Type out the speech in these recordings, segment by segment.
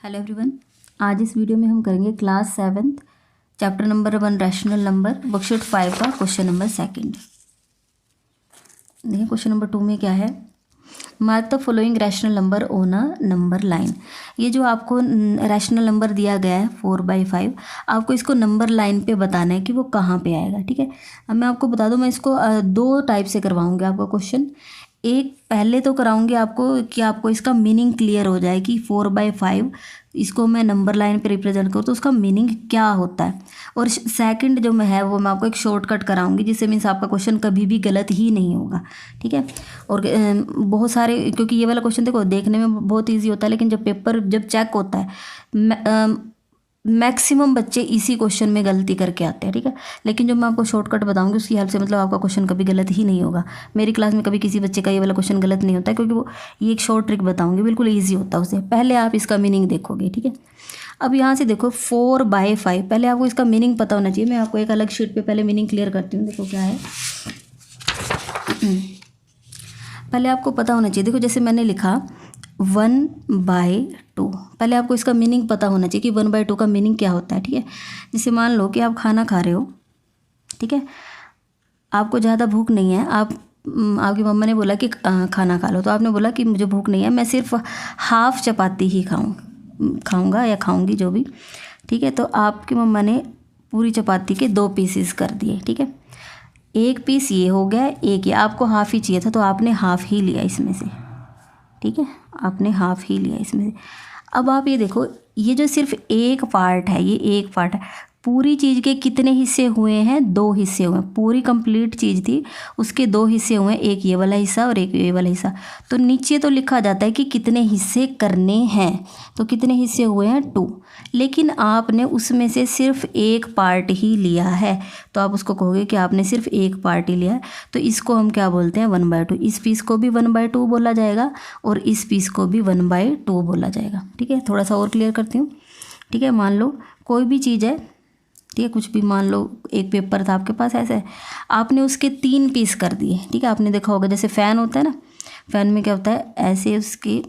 Hello everyone. आज इस video में हम करेंगे class 7 chapter number 1 rational number worksheet 5 का क्वेश्चन नंबर 2। देखिए क्वेश्चन नंबर 2 में क्या है, mark the following rational number on a number line. ये जो आपको रैशनल नंबर दिया गया है 4/5, आपको इसको नंबर लाइन पे बताना है कि वो कहाँ पे आएगा। ठीक है, अब मैं आपको बता दूँ, मैं इसको दो टाइप से करवाऊँगी आपका क्वेश्चन। एक पहले तो कराऊंगी आपको कि आपको इसका मीनिंग क्लियर हो जाए कि 4/5 इसको मैं नंबर लाइन पे रिप्रेजेंट करूँ तो उसका मीनिंग क्या होता है। और सेकंड जो मैं है वो मैं आपको एक शॉर्टकट कराऊंगी, जिससे मीन्स आपका क्वेश्चन कभी भी गलत ही नहीं होगा। ठीक है, और बहुत सारे, क्योंकि ये वाला क्वेश्चन देखो देखने में बहुत ईजी होता है, लेकिन जब पेपर जब चेक होता है मैक्सिमम बच्चे इसी क्वेश्चन में गलती करके आते हैं। ठीक है, लेकिन जो मैं आपको शॉर्टकट बताऊंगी उसकी हेल्प से मतलब आपका क्वेश्चन कभी गलत ही नहीं होगा। मेरी क्लास में कभी किसी बच्चे का ये वाला क्वेश्चन गलत नहीं होता, क्योंकि वो ये एक शॉर्ट ट्रिक बताऊंगी, बिल्कुल ईजी होता है उसे। पहले आप इसका मीनिंग देखोगे। ठीक है, अब यहाँ से देखो 4/5, पहले आपको इसका मीनिंग पता होना चाहिए। मैं आपको एक अलग शीट पर पहले मीनिंग क्लियर करती हूँ। देखो क्या है, पहले आपको पता होना चाहिए। देखो जैसे मैंने लिखा 1/2, पहले आपको इसका मीनिंग पता होना चाहिए कि 1/2 का मीनिंग क्या होता है। ठीक है, जैसे मान लो कि आप खाना खा रहे हो। ठीक है, आपको ज़्यादा भूख नहीं है, आपकी मम्मा ने बोला कि खाना खा लो, तो आपने बोला कि मुझे भूख नहीं है, मैं सिर्फ हाफ चपाती ही खाऊंगा या खाऊंगी जो भी। ठीक है, तो आपकी मम्मा ने पूरी चपाती के 2 पीसेस कर दिए। ठीक है, एक पीस ये हो गया, एक ये, आपको हाफ ही चाहिए था तो आपने हाफ ही लिया इसमें से। ठीक है, आपने हाफ ही लिया इसमें से। अब आप ये देखो, ये जो सिर्फ एक पार्ट है, ये एक पार्ट है। पूरी चीज़ के कितने हिस्से हुए हैं? 2 हिस्से हुए हैं। पूरी कंप्लीट चीज़ थी, उसके 2 हिस्से हुए हैं, एक ये वाला हिस्सा और एक ये वाला हिस्सा। तो नीचे तो लिखा जाता है कि कितने हिस्से करने हैं, तो कितने हिस्से हुए हैं 2, लेकिन आपने उसमें से सिर्फ एक पार्ट ही लिया है, तो आप उसको कहोगे कि आपने सिर्फ एक पार्ट ही लिया है। तो इसको हम क्या बोलते हैं? 1/2। इस पीस को भी 1/2 बोला जाएगा और इस पीस को भी 1/2 बोला जाएगा। ठीक है, थोड़ा सा और क्लियर करती हूँ। ठीक है, मान लो कोई भी चीज़ है, ठीक है, कुछ भी, मान लो एक पेपर था आपके पास, ऐसे आपने उसके 3 पीस कर दिए। ठीक है, आपने देखा होगा जैसे फ़ैन होता है ना, फ़ैन में क्या होता है, ऐसे उसके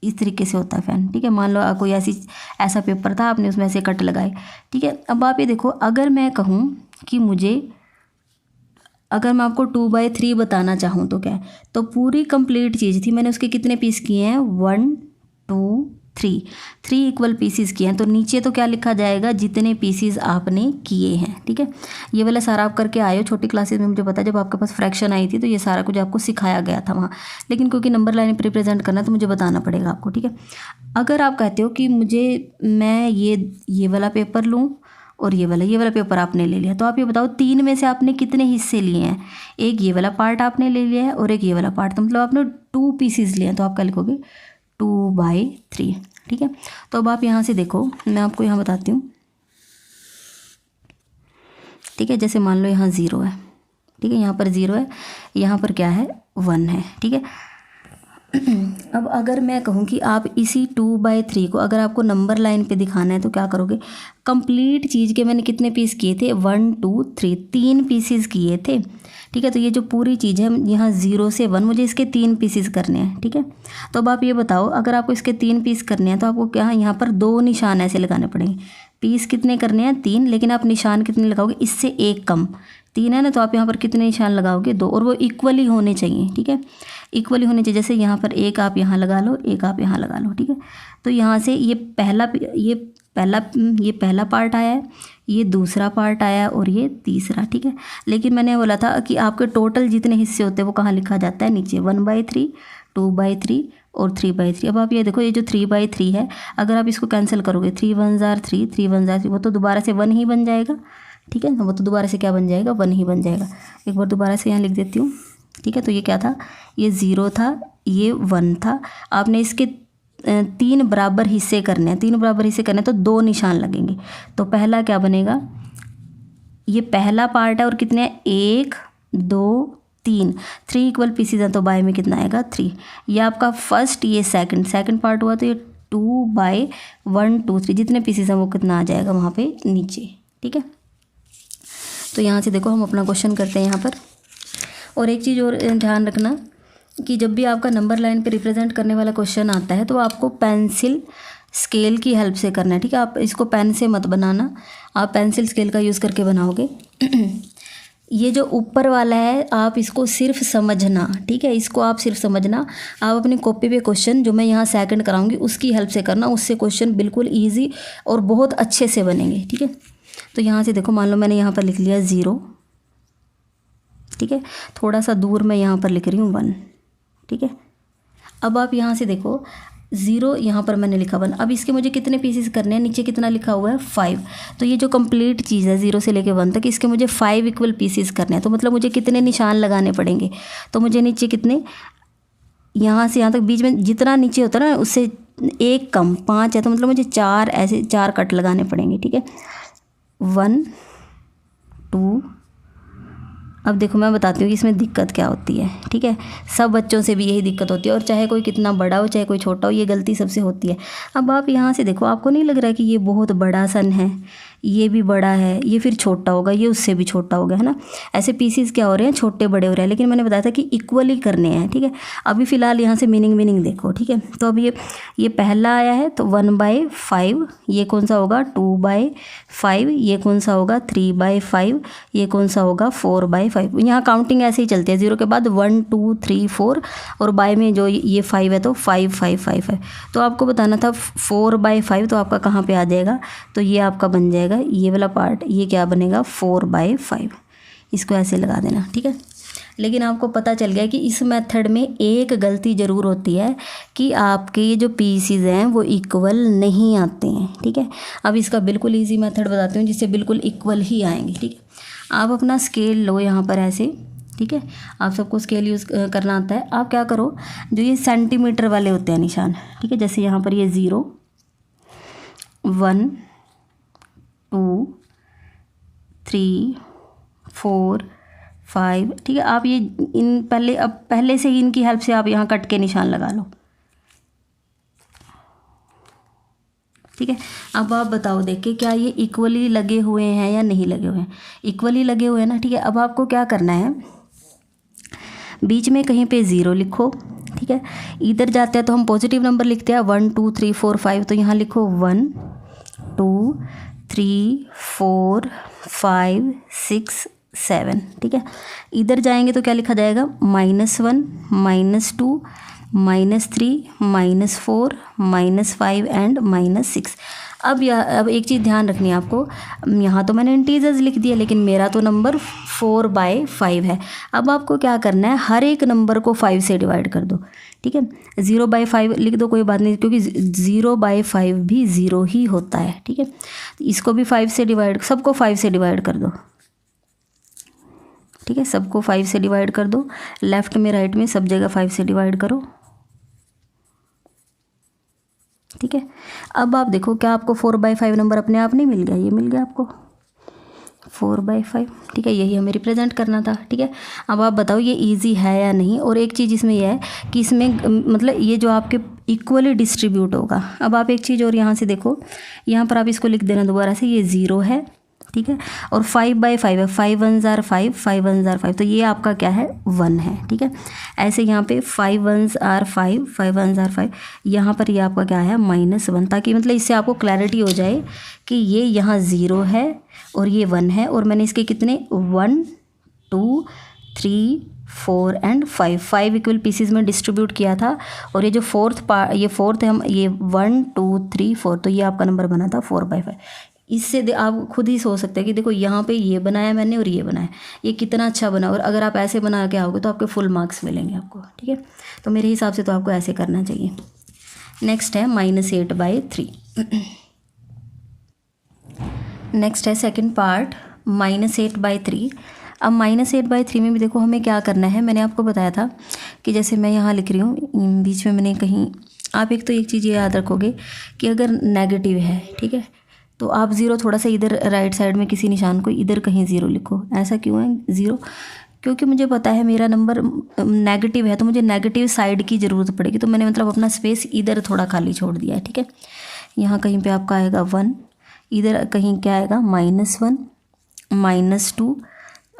इस तरीके से होता है फ़ैन। ठीक है, मान लो कोई ऐसा पेपर था, आपने उसमें ऐसे कट लगाए। ठीक है, अब आप ये देखो, अगर मैं कहूँ कि अगर मैं आपको 2/3 बताना चाहूँ तो क्या है, तो पूरी कंप्लीट चीज़ थी, मैंने उसके कितने पीस किए हैं? 1 2 3 इक्वल पीसीस किए हैं। तो नीचे तो क्या लिखा जाएगा? जितने पीसीस आपने किए हैं। ठीक है, ये वाला सारा आप करके आए हो छोटी क्लासेस में, मुझे पता है जब आपके पास फ्रैक्शन आई थी तो ये सारा कुछ आपको सिखाया गया था वहाँ, लेकिन क्योंकि नंबर लाइन पर रिप्रेजेंट करना है तो मुझे बताना पड़ेगा आपको। ठीक है, अगर आप कहते हो कि मैं ये वाला पेपर लूँ और ये वाला पेपर आपने ले लिया, तो आप ये बताओ 3 में से आपने कितने हिस्से लिए हैं? एक ये वाला पार्ट आपने ले लिया है और एक ये वाला पार्ट, तो मतलब आपने 2 पीसीस लिए हैं। तो आप क्या लिखोगे? 2/3। ठीक है, तो अब आप यहाँ से देखो, मैं आपको यहाँ बताती हूँ। ठीक है, जैसे मान लो यहाँ 0 है। ठीक है, यहाँ पर 0 है, यहाँ पर क्या है? 1 है। ठीक है, अब अगर मैं कहूँ कि आप इसी 2/3 को अगर आपको नंबर लाइन पे दिखाना है तो क्या करोगे? कंप्लीट चीज़ के मैंने कितने पीस किए थे? 1 2 3 पीसेस किए थे। ठीक है, तो ये जो पूरी चीज़ है यहाँ 0 से 1, मुझे इसके 3 पीसेस करने हैं। ठीक है, तो अब आप ये बताओ, अगर आपको इसके 3 पीस करने हैं तो आपको क्या यहाँ पर 2 निशान ऐसे लगाने पड़ेंगे। पीस कितने करने हैं? 3, लेकिन आप निशान कितने लगाओगे? इससे एक कम। 3 है ना, तो आप यहाँ पर कितने निशान लगाओगे? 2, और वो इक्वली होने चाहिए। ठीक है, इक्वली होने चाहिए। जैसे यहाँ पर एक आप यहाँ लगा लो, एक आप यहाँ लगा लो। ठीक है, तो यहाँ से ये पहला पार्ट आया है, ये दूसरा पार्ट आया और ये तीसरा। ठीक है, लेकिन मैंने बोला था कि आपके टोटल जितने हिस्से होते हैं वो कहाँ लिखा जाता है? नीचे। 1/3 2/3 और 3/3। अब आप ये देखो, ये जो 3/3 है, अगर आप इसको कैंसिल करोगे, 3 1 जार 3 3 1 जार 3, वो तो दोबारा से 1 ही बन जाएगा। ठीक है, वो तो दोबारा से क्या बन जाएगा? 1 ही बन जाएगा। एक बार दोबारा से यहाँ लिख देती हूँ। ठीक है, तो ये क्या था? ये 0 था, ये 1 था। आपने इसके 3 बराबर हिस्से करने हैं, 3 बराबर हिस्से करने हैं तो 2 निशान लगेंगे। तो पहला क्या बनेगा? ये पहला पार्ट है और कितने हैं? 1 2 3 इक्वल पीसीज हैं, तो बाय में कितना आएगा? 3। ये आपका फर्स्ट, ये सेकंड पार्ट हुआ, तो ये 2/1 2 3 जितने पीसीज हैं वो कितना आ जाएगा वहाँ पे नीचे। ठीक है, तो यहाँ से देखो हम अपना क्वेश्चन करते हैं यहाँ पर। और एक चीज़ और ध्यान रखना कि जब भी आपका नंबर लाइन पे रिप्रेजेंट करने वाला क्वेश्चन आता है तो आपको पेंसिल स्केल की हेल्प से करना है, ठीक है। आप इसको पेन से मत बनाना, आप पेंसिल स्केल का यूज़ करके बनाओगे। ये जो ऊपर वाला है आप इसको सिर्फ समझना, ठीक है, इसको आप सिर्फ समझना। आप अपनी कॉपी पे क्वेश्चन जो मैं यहाँ सेकंड कराऊंगी उसकी हेल्प से करना, उससे क्वेश्चन बिल्कुल ईजी और बहुत अच्छे से बनेंगे, ठीक है। तो यहाँ से देखो, मान लो मैंने यहाँ पर लिख लिया 0, ठीक है, थोड़ा सा दूर मैं यहाँ पर लिख रही हूँ 1, ठीक है। अब आप यहाँ से देखो 0, यहाँ पर मैंने लिखा 1। अब इसके मुझे कितने पीसेस करने हैं, नीचे कितना लिखा हुआ है 5। तो ये जो कंप्लीट चीज़ है 0 से लेके 1 तक, इसके मुझे 5 इक्वल पीसेस करने हैं। तो मतलब मुझे कितने निशान लगाने पड़ेंगे, तो मुझे नीचे कितने, यहाँ से यहाँ तक बीच में जितना नीचे होता है ना उससे एक कम 5 है, तो मतलब मुझे 4 ऐसे 4 कट लगाने पड़ेंगे, ठीक है। 1 2। अब देखो मैं बताती हूँ कि इसमें दिक्कत क्या होती है, ठीक है। सब बच्चों से भी यही दिक्कत होती है, और चाहे कोई कितना बड़ा हो चाहे कोई छोटा हो, ये गलती सबसे होती है। अब आप यहाँ से देखो, आपको नहीं लग रहा है कि ये बहुत बड़ा सन है, ये भी बड़ा है, ये फिर छोटा होगा, ये उससे भी छोटा होगा, है ना। ऐसे पीसीस क्या हो रहे हैं, छोटे बड़े हो रहे हैं, लेकिन मैंने बताया था कि इक्वली करने हैं, ठीक है। अभी फ़िलहाल यहाँ से मीनिंग देखो, ठीक है। तो अब ये पहला आया है तो 1/5, ये कौन सा होगा 2/5, ये कौन सा होगा 3/5, ये कौन सा होगा 4/5। यहाँ काउंटिंग ऐसे ही चलती है, 0 के बाद 1 2 3 4, और बाय में जो ये 5 है तो 5 5 5 5। तो आपको बताना था 4/5, तो आपका कहाँ पे आ जाएगा, तो ये आपका बन जाएगा ये वाला पार्ट, ये क्या बनेगा 4/5। इसको ऐसे लगा देना, ठीक है। लेकिन आपको पता चल गया कि इस मेथड में एक गलती ज़रूर होती है कि आपके ये जो पीसीज हैं वो इक्वल नहीं आते हैं, ठीक है। अब इसका बिल्कुल इजी मेथड बताती हूँ जिससे बिल्कुल इक्वल ही आएंगे, ठीक है। आप अपना स्केल लो यहाँ पर ऐसे, ठीक है। आप सबको स्केल यूज़ करना आता है। आप क्या करो, जो ये सेंटीमीटर वाले होते हैं निशान, ठीक है, जैसे यहाँ पर ये 0 1 2 3 4 5, ठीक है। आप ये इन पहले से ही इनकी हेल्प से आप यहाँ कट के निशान लगा लो, ठीक है। अब आप बताओ देख के क्या ये इक्वली लगे हुए हैं या नहीं लगे हुए हैं। इक्वली लगे हुए हैं ना, ठीक है। अब आपको क्या करना है, बीच में कहीं पे 0 लिखो, ठीक है। इधर जाते हैं तो हम पॉजिटिव नंबर लिखते हैं 1 2 3 4 5, तो यहाँ लिखो 1 2 3 4 5 6 7, ठीक है। इधर जाएंगे तो क्या लिखा जाएगा -1 -2 -3 -4 -5 एंड -6। अब एक चीज़ ध्यान रखनी है आपको, यहाँ तो मैंने इंटीजर्स लिख दिया, लेकिन मेरा तो नंबर 4/5 है। अब आपको क्या करना है, हर एक नंबर को 5 से डिवाइड कर दो, ठीक है। 0/5 लिख दो, कोई बात नहीं, क्योंकि 0/5 भी 0 ही होता है, ठीक है। इसको भी 5 से डिवाइड, सबको 5 से डिवाइड कर दो, ठीक है। सबको 5 से डिवाइड कर दो, लेफ्ट में राइट में सब जगह 5 से डिवाइड करो, ठीक है। अब आप देखो क्या आपको 4/5 नंबर अपने आप नहीं मिल गया, ये मिल गया आपको 4/5, ठीक है। यही हमें रिप्रेजेंट करना था, ठीक है। अब आप बताओ ये इजी है या नहीं। और एक चीज़ इसमें यह है कि इसमें मतलब ये जो आपके इक्वली डिस्ट्रीब्यूट होगा। अब आप एक चीज़ और यहाँ से देखो, यहाँ पर आप इसको लिख देना दोबारा से, ये 0 है, ठीक है, और 5/5 है, 5 1s are 5 5 1s are 5, तो ये आपका क्या है 1 है, ठीक है। ऐसे यहाँ पे 5 1s are 5 5 1s are 5, यहाँ पर ये आपका क्या है -1, ताकि मतलब इससे आपको क्लैरिटी हो जाए कि ये यहाँ 0 है और ये 1 है, और मैंने इसके कितने 1 2 3 4 एंड 5 इक्वल पीसीज में डिस्ट्रीब्यूट किया था। और ये जो फोर्थ है, हम ये 1 2 3 4, तो ये आपका नंबर बना था 4/5। इससे आप खुद ही सोच सकते हैं कि देखो यहाँ पे ये बनाया मैंने और ये बनाया, ये कितना अच्छा बना। और अगर आप ऐसे बना के आओगे तो आपके फुल मार्क्स मिलेंगे आपको, ठीक है। तो मेरे हिसाब से तो आपको ऐसे करना चाहिए। नेक्स्ट है -8/3। नेक्स्ट है सेकंड पार्ट -8/3। अब -8/3 में भी देखो हमें क्या करना है। मैंने आपको बताया था कि जैसे मैं यहाँ लिख रही हूँ, बीच में मैंने कहीं, आप एक तो एक चीज़ ये याद रखोगे कि अगर नेगेटिव है, ठीक है, तो आप 0 थोड़ा सा इधर राइट साइड में किसी निशान को इधर कहीं 0 लिखो। ऐसा क्यों है 0? क्योंकि मुझे पता है मेरा नंबर नेगेटिव है, तो मुझे नेगेटिव साइड की ज़रूरत पड़ेगी, तो मैंने मतलब अपना स्पेस इधर थोड़ा खाली छोड़ दिया है, ठीक है। यहाँ कहीं पे आपका आएगा 1, इधर कहीं क्या आएगा -1 -2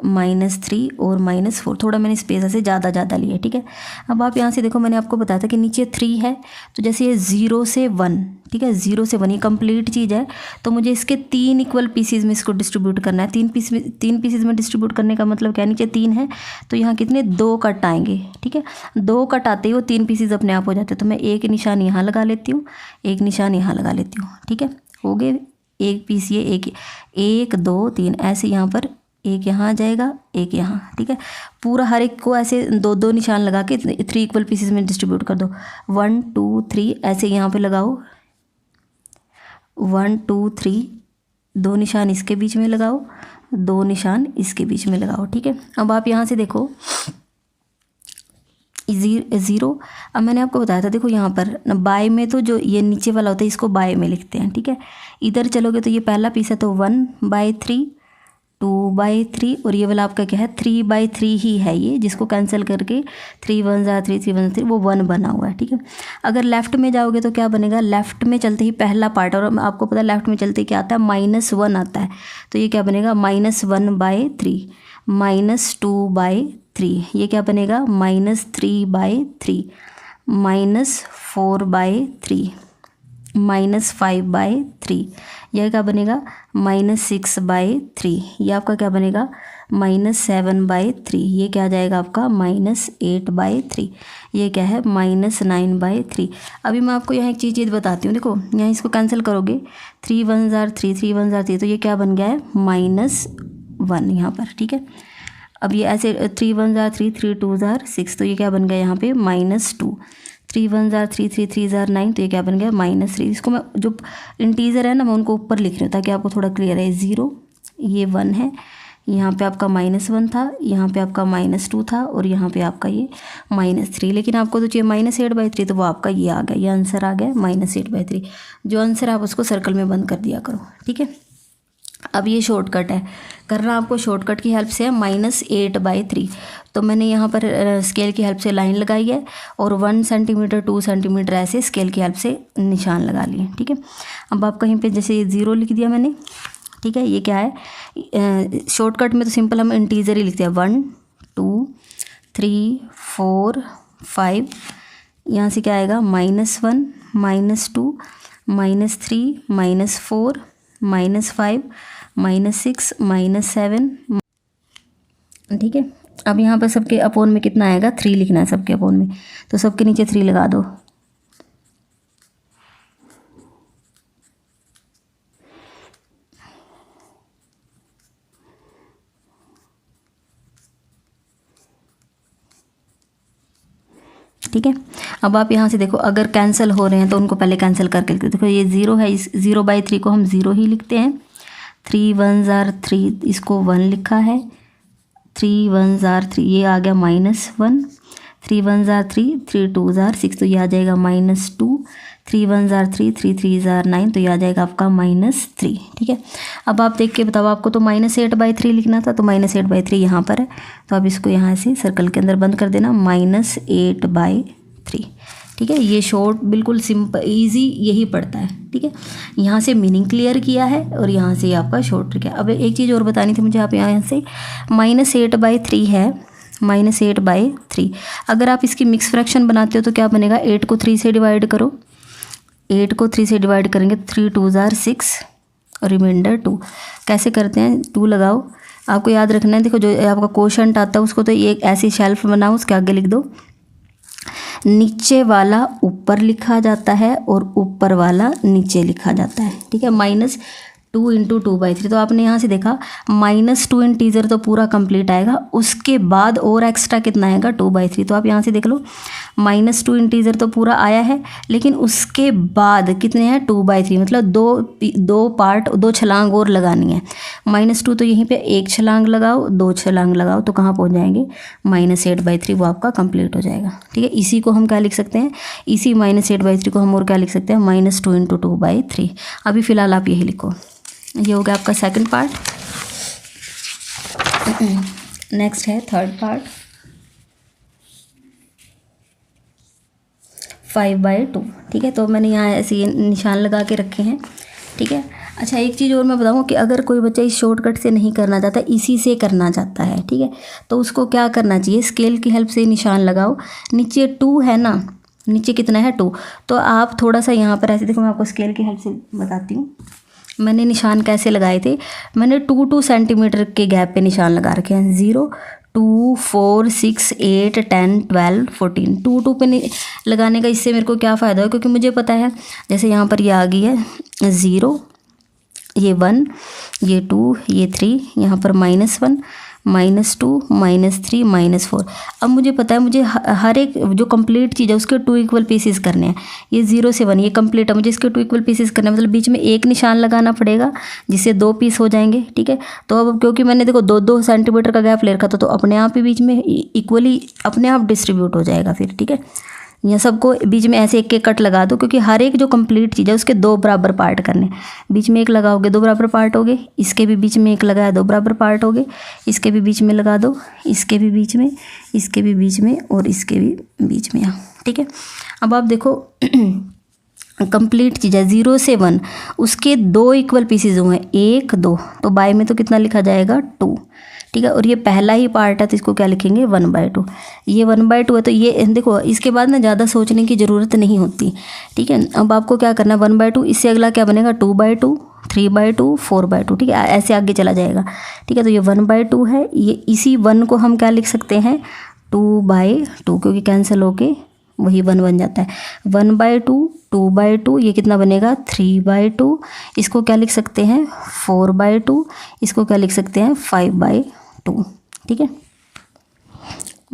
-3 और -4, थोड़ा मैंने स्पेस ऐसे ज़्यादा लिया, ठीक है। अब आप यहाँ से देखो, मैंने आपको बताया था कि नीचे 3 है, तो जैसे ये 0 से 1, ठीक है, 0 से 1 ये कंप्लीट चीज़ है, तो मुझे इसके 3 इक्वल पीसीज में इसको डिस्ट्रीब्यूट करना है। 3 पीसीज में डिस्ट्रीब्यूट करने का मतलब क्या, नीचे 3 है तो यहाँ कितने 2 कट आएंगे, ठीक है। 2 कट आते ही वो 3 पीसीज अपने आप हो जाते हैं, तो मैं एक निशान यहाँ लगा लेती हूँ, एक निशान यहाँ लगा लेती हूँ, ठीक है। हो गए, एक पीस ये, एक 1 2 3 ऐसे यहाँ पर एक यहाँ आ जाएगा, एक यहाँ, ठीक है। पूरा हर एक को ऐसे 2 निशान लगा के 3 इक्वल पीसेस में डिस्ट्रीब्यूट कर दो। 1 2 3 ऐसे यहाँ पे लगाओ, 1 2 3, 2 निशान इसके बीच में लगाओ, 2 निशान इसके बीच में लगाओ, ठीक है। अब आप यहाँ से देखो 0, अब मैंने आपको बताया था, देखो यहाँ पर बाय में तो जो ये नीचे वाला होता है इसको बाय में लिखते हैं, ठीक है। इधर चलोगे तो ये पहला पीस है, तो 1/3, 2/3, और ये वाला आपका क्या है 3/3 ही है, ये जिसको कैंसिल करके 3 1 3 3 1 3 वो 1 बना हुआ है, ठीक है। अगर लेफ्ट में जाओगे तो क्या बनेगा, लेफ्ट में चलते ही पहला पार्ट, और आपको पता है लेफ्ट में चलते ही क्या आता है, -1 आता है, तो ये क्या बनेगा -1/3, -2/3, ये क्या बनेगा -3/3, -4/3, -5/3, यह क्या बनेगा -6/3, ये आपका क्या बनेगा -7/3, ये क्या आ जाएगा आपका -8/3, ये क्या है -9/3। अभी मैं आपको यहाँ एक चीज़ बताती हूँ, देखो यहाँ इसको कैंसिल करोगे, 3 1 3 3 1 3, तो ये क्या बन गया है -1 यहाँ पर, ठीक है। अब ये ऐसे 3 1 3 3 2 6, तो ये क्या बन गया यहाँ पे -2, 3 1 3 3 3 9, तो ये क्या बन गया -3। इसको मैं जो इंटीजर है ना मैं उनको ऊपर लिख रही हूँ ताकि आपको थोड़ा क्लियर है। 0, ये 1 है, यहाँ पे आपका -1 था, यहाँ पे आपका -2 था, और यहाँ पे आपका ये -3, लेकिन आपको तो चाहिए -8/3, तो वो आपका ये आ गया, ये आंसर आ गया -8/3। जो आंसर आप उसको सर्कल में बंद कर दिया करो, ठीक है। अब ये शॉर्टकट है, करना आपको शॉर्टकट की हेल्प से है -8/3, तो मैंने यहाँ पर स्केल की हेल्प से लाइन लगाई है और 1 सेंटीमीटर 2 सेंटीमीटर ऐसे स्केल की हेल्प से निशान लगा लिए, ठीक है। अब आप कहीं पे जैसे ये 0 लिख दिया मैंने, ठीक है। ये क्या है, शॉर्टकट में तो सिंपल हम इंटीजर ही लिखते हैं, 1 2 3 4 5, यहाँ से क्या आएगा -1 -2 -3 -4 -5 -6 -7, ठीक है। अब यहाँ पर सबके अपोन में कितना आएगा, 3 लिखना है सबके अपोन में, तो सबके नीचे 3 लगा दो। ठीक है। अब आप यहाँ से देखो, अगर कैंसिल हो रहे हैं तो उनको पहले कैंसिल करके लिखते, देखो ये 0 है, इस 0/3 को हम 0 ही लिखते हैं। 3 1 3, इसको 1 लिखा है, 3 1 3, ये आ गया -1, 3 1 3 3 2 6, तो ये आ जाएगा -2, 3 1 3 3 3 9, तो ये आ जाएगा आपका -3, ठीक है। अब आप देख के बताओ, आपको तो -8/3 लिखना था, तो -8/3 यहाँ पर है, तो आप इसको यहाँ से सर्कल के अंदर बंद कर देना, -8/3, ठीक है। ये शॉर्ट बिल्कुल सिंपल ईजी यही पड़ता है, ठीक है। यहाँ से मीनिंग क्लियर किया है और यहाँ से आपका शॉर्ट ट्रिक है। अब एक चीज़ और बतानी थी मुझे, आप यहाँ से -8/3 है, -8/3, अगर आप इसकी मिक्स फ्रैक्शन बनाते हो तो क्या बनेगा, 8 को 3 से डिवाइड करो, 8 को 3 से डिवाइड करेंगे, 3 2 6 और रिमाइंडर 2, कैसे करते हैं, 2 लगाओ, आपको याद रखना है। देखो जो आपका क्वोशंट आता है उसको तो एक ऐसी शेल्फ बनाओ, उसके आगे लिख दो, नीचे वाला ऊपर लिखा जाता है और ऊपर वाला नीचे लिखा जाता है, ठीक है। -2 × 2/3, तो आपने यहाँ से देखा -2 इंटीजर तो पूरा कंप्लीट आएगा, उसके बाद और एक्स्ट्रा कितना आएगा 2/3, तो आप यहाँ से देख लो -2 इंटीजर तो पूरा आया है, लेकिन उसके बाद कितने हैं 2/3, मतलब दो छलांग और लगानी है। -2 तो यहीं पे एक छलांग लगाओ, 2 छलांग लगाओ, तो कहाँ पहुँच जाएंगे -8/3, वो आपका कंप्लीट हो जाएगा, ठीक है। इसी को हम क्या लिख सकते हैं, इसी -8/3 को हम और क्या लिख सकते हैं, -2 × 2/3। अभी फ़िलहाल आप यही लिखो, ये हो गया आपका सेकंड पार्ट। नेक्स्ट है थर्ड पार्ट, 5/2, ठीक है। तो मैंने यहाँ ऐसे निशान लगा के रखे हैं, ठीक है। अच्छा, एक चीज़ और मैं बताऊँ कि अगर कोई बच्चा इस शॉर्टकट से नहीं करना चाहता, इसी से करना चाहता है, ठीक है, तो उसको क्या करना चाहिए, स्केल की हेल्प से निशान लगाओ। नीचे 2 है ना, नीचे कितना है 2, तो आप थोड़ा सा यहाँ पर ऐसे देखो, मैं आपको स्केल की हेल्प से बताती हूँ। मैंने निशान कैसे लगाए थे, मैंने 2 सेंटीमीटर के गैप पे निशान लगा रखे हैं। 0 2 4 6 8 10 12 14 2 पे लगाने का इससे मेरे को क्या फ़ायदा है, क्योंकि मुझे पता है जैसे यहाँ पर ये आ गई है 0, ये 1, ये 2, ये 3, यहाँ पर -1 -2 -3 -4। अब मुझे पता है मुझे हर एक जो कंप्लीट चीज़ है उसके 2 इक्वल पीसेस करने हैं। ये 0 से 1 ये कंप्लीट है, मुझे इसके 2 इक्वल पीसेस करने हैं, मतलब बीच में एक निशान लगाना पड़ेगा जिससे 2 पीस हो जाएंगे, ठीक है। तो अब क्योंकि मैंने देखो 2 सेंटीमीटर का गैप ले रखा था, तो अपने आप ही बीच में इक्वली अपने आप डिस्ट्रीब्यूट हो जाएगा फिर, ठीक है। यह सबको बीच में ऐसे एक कट लगा दो, क्योंकि हर एक जो कंप्लीट चीज़ है उसके 2 बराबर पार्ट करने। बीच में एक लगाओगे 2 बराबर पार्ट हो गए, इसके भी बीच में एक लगाया 2 बराबर पार्ट हो गए, इसके भी बीच में लगा दो, इसके भी बीच में, इसके भी बीच में और इसके भी बीच में, ठीक है। अब आप देखो कंप्लीट चीज़ है 0 से 1, उसके 2 इक्वल पीसेज हुए हैं 1 2, तो बाय में तो कितना लिखा जाएगा 2, ठीक है। और ये पहला ही पार्ट है तो इसको क्या लिखेंगे 1/2। ये 1/2 है तो ये देखो, इसके बाद ना ज़्यादा सोचने की ज़रूरत नहीं होती, ठीक है। अब आपको क्या करना है 1/2, इससे अगला क्या बनेगा 2/2 3/2 4/2, ठीक है, ऐसे आगे चला जाएगा, ठीक है। तो ये 1/2 है, ये इसी 1 को हम क्या लिख सकते हैं 2/2, क्योंकि कैंसिल होके वही 1 बन जाता है। 1/2 2/2, ये कितना बनेगा 3/2, इसको क्या लिख सकते हैं 4/2, इसको क्या लिख सकते हैं 5/2, ठीक है।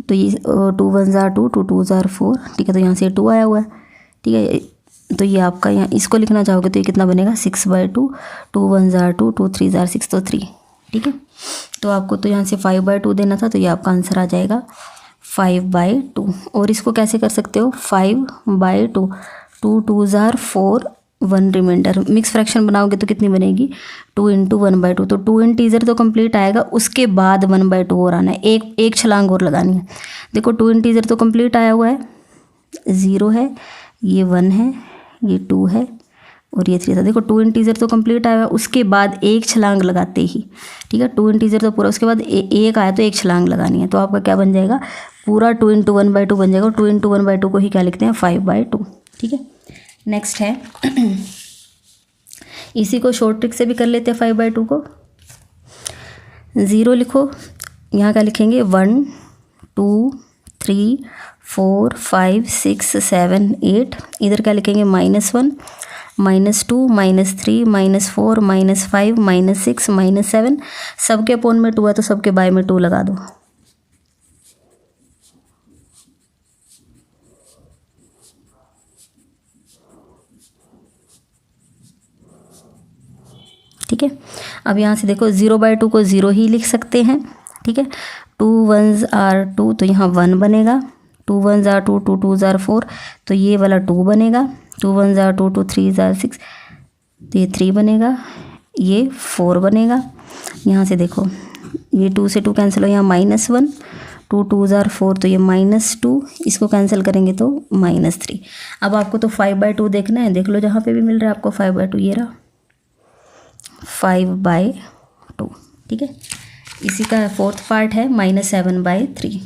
तो ये 2 1 2 2 2 4, ठीक है, तो यहाँ से 2 आया हुआ है, ठीक है। तो ये आपका यहाँ इसको लिखना चाहोगे तो ये कितना बनेगा 6/2, 2 1 2 2 3 6, तो 3, ठीक है। तो आपको तो यहाँ से 5/2 देना था, तो ये आपका आंसर आ जाएगा 5/2। और इसको कैसे कर सकते हो 5/2, 2 2 4 1 रिमाइंडर, मिक्स फ्रैक्शन बनाओगे तो कितनी बनेगी 2 × 1/2, तो 2 इंटीजर तो कंप्लीट आएगा, उसके बाद 1/2 और आना है, एक छलांग और लगानी है। देखो 2 इंटीजर तो कंप्लीट आया हुआ है, 0 है, ये 1 है, ये 2 है और ये 3 था। देखो 2 इंटीजर तो कंप्लीट आया हुआ है, उसके बाद एक छलांग लगाते ही, ठीक है, 2 इंटीजर तो पूरा, उसके बाद एक आया तो एक छलांग लगानी है, तो आपका क्या बन जाएगा पूरा 2 × 1/2 बन जाएगा। 2 × 1/2 को ही क्या लिखते हैं 5/2, ठीक है। नेक्स्ट है इसी को शॉर्ट ट्रिक से भी कर लेते हैं 5/2 को। 0 लिखो, यहाँ क्या लिखेंगे 1 2 3 4 5 6 7 8, इधर क्या लिखेंगे -1 -2 -3 -4 -5 -6 -7, सबके अपोन में 2 है तो सबके बाय में 2 लगा दो, ठीक है। अब यहाँ से देखो 0/2 को 0 ही लिख सकते हैं, ठीक है। 2 1 2, तो यहाँ 1 बनेगा, 2 1 2 2 2 4, तो ये वाला 2 बनेगा, 2 1 2 2 3 6, तो ये 3 बनेगा, ये 4 बनेगा। यहाँ से देखो ये 2 से 2 कैंसिल हो, यहाँ -1, 2 2 4, तो ये -2, इसको कैंसिल करेंगे तो -3। अब आपको तो 5/2 देखना है, देख लो जहाँ पे भी मिल रहा है आपको 5/2, ये रहा 5/2, ठीक है। इसी का 4th पार्ट है -7/3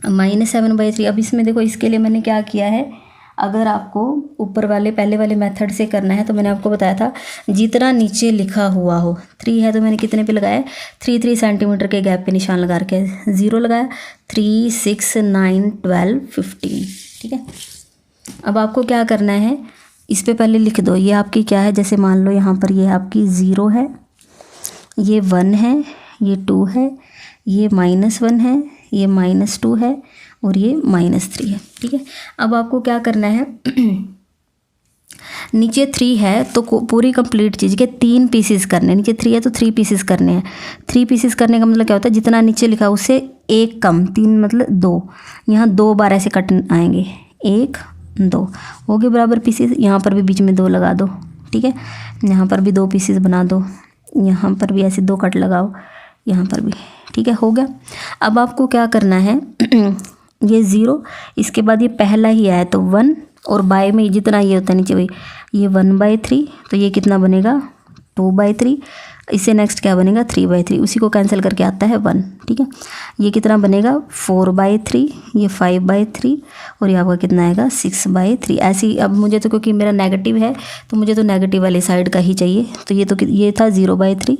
-7/3। अब इसमें देखो, इसके लिए मैंने क्या किया है, अगर आपको ऊपर वाले पहले वाले मेथड से करना है तो मैंने आपको बताया था जितना नीचे लिखा हुआ हो, 3 है तो मैंने कितने पे लगाया 3 सेंटीमीटर के गैप पे निशान लगा रखे है, 0 लगाया, 3 6 9 12 15, ठीक है। अब आपको क्या करना है, इस पे पहले लिख दो ये आपकी क्या है, जैसे मान लो यहाँ पर ये आपकी 0 है, ये 1 है, ये 2 है, ये -1 है, ये -2 है और ये -3 है, ठीक है। अब आपको क्या करना है नीचे 3 है तो पूरी कंप्लीट चीज़ के 3 पीसेस करने हैं, नीचे 3 है तो 3 पीसेस करने हैं। 3 पीसेस करने का मतलब क्या होता है, जितना नीचे लिखा उससे एक कम, 3 मतलब 2, यहाँ 2 बार ऐसे कट आएंगे, 1 2 हो गए बराबर पीसेस। यहाँ पर भी बीच में 2 लगा दो, ठीक है, यहाँ पर भी 2 पीसेस बना दो, यहाँ पर भी ऐसे 2 कट लगाओ, यहाँ पर भी, ठीक है, हो गया। अब आपको क्या करना है ये 0, इसके बाद ये पहला ही आया तो 1 और बाय में जितना ये होता है नीचे वही, ये 1/3, तो ये कितना बनेगा 2/3। इससे नेक्स्ट क्या बनेगा 3/3, उसी को कैंसिल करके आता है 1, ठीक है। ये कितना बनेगा 4/3, ये 5/3 और ये आपका कितना आएगा 6/3। ऐसी अब मुझे तो क्योंकि मेरा नेगेटिव है तो मुझे तो नेगेटिव वाली साइड का ही चाहिए, तो ये था 0/3।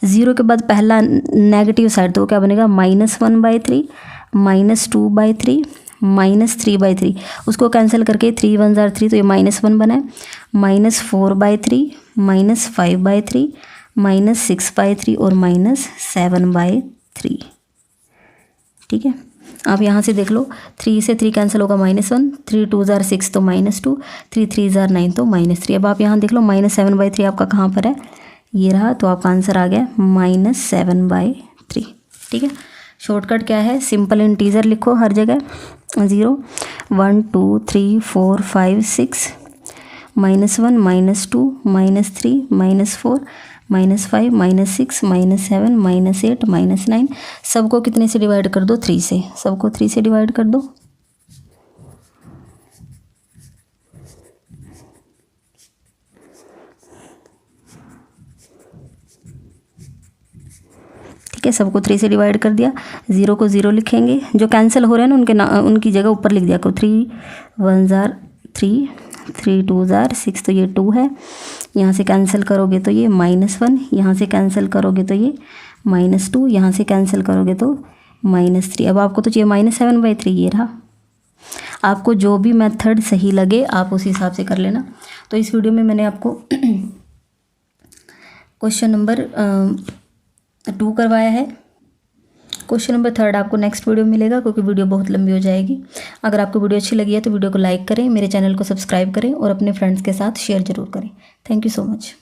0 के बाद पहला नेगेटिव साइड, तो क्या बनेगा -1/3, -2/3, -3/3। उसको कैंसिल करके 3 1 जार 3, तो ये -1 बना है, -4/3, -5/3, -6/3 और -7/3, ठीक है। आप यहाँ से देख लो, 3 से 3 कैंसिल होगा -1, 3 2 जार 6 तो -2, 3 3 जार 9 तो -3। अब आप यहाँ देख लो -7/3 आपका कहाँ पर है, ये रहा, तो आपका आंसर आ गया -7/3, ठीक है। शॉर्टकट क्या है, सिंपल इंटीजर लिखो हर जगह, 0 1 2 3 4 5 6, -1 -2 -3 -4 -5 -6 -7 -8 -9। सबको कितने से डिवाइड कर दो 3 से, सबको 3 से डिवाइड कर दो। ठीक है, सबको 3 से डिवाइड कर दिया। 0 को 0 लिखेंगे, जो कैंसिल हो रहे हैं ना उनकी जगह ऊपर लिख दिया करो। 3 1 जार 3, 3 2 जार 6, तो ये 2 है। यहाँ से कैंसिल करोगे तो ये -1, यहाँ से कैंसिल करोगे तो ये -2, यहाँ से कैंसिल करोगे तो -3। अब आपको तो चाहिए -7/3, ये रहा। आपको जो भी मेथड सही लगे आप उस हिसाब से कर लेना। तो इस वीडियो में मैंने आपको क्वेश्चन नंबर 2 करवाया है। क्वेश्चन नंबर 3 आपको नेक्स्ट वीडियो मिलेगा, क्योंकि वीडियो बहुत लंबी हो जाएगी। अगर आपको वीडियो अच्छी लगी है तो वीडियो को लाइक करें, मेरे चैनल को सब्सक्राइब करें और अपने फ्रेंड्स के साथ शेयर ज़रूर करें। Thank you so much.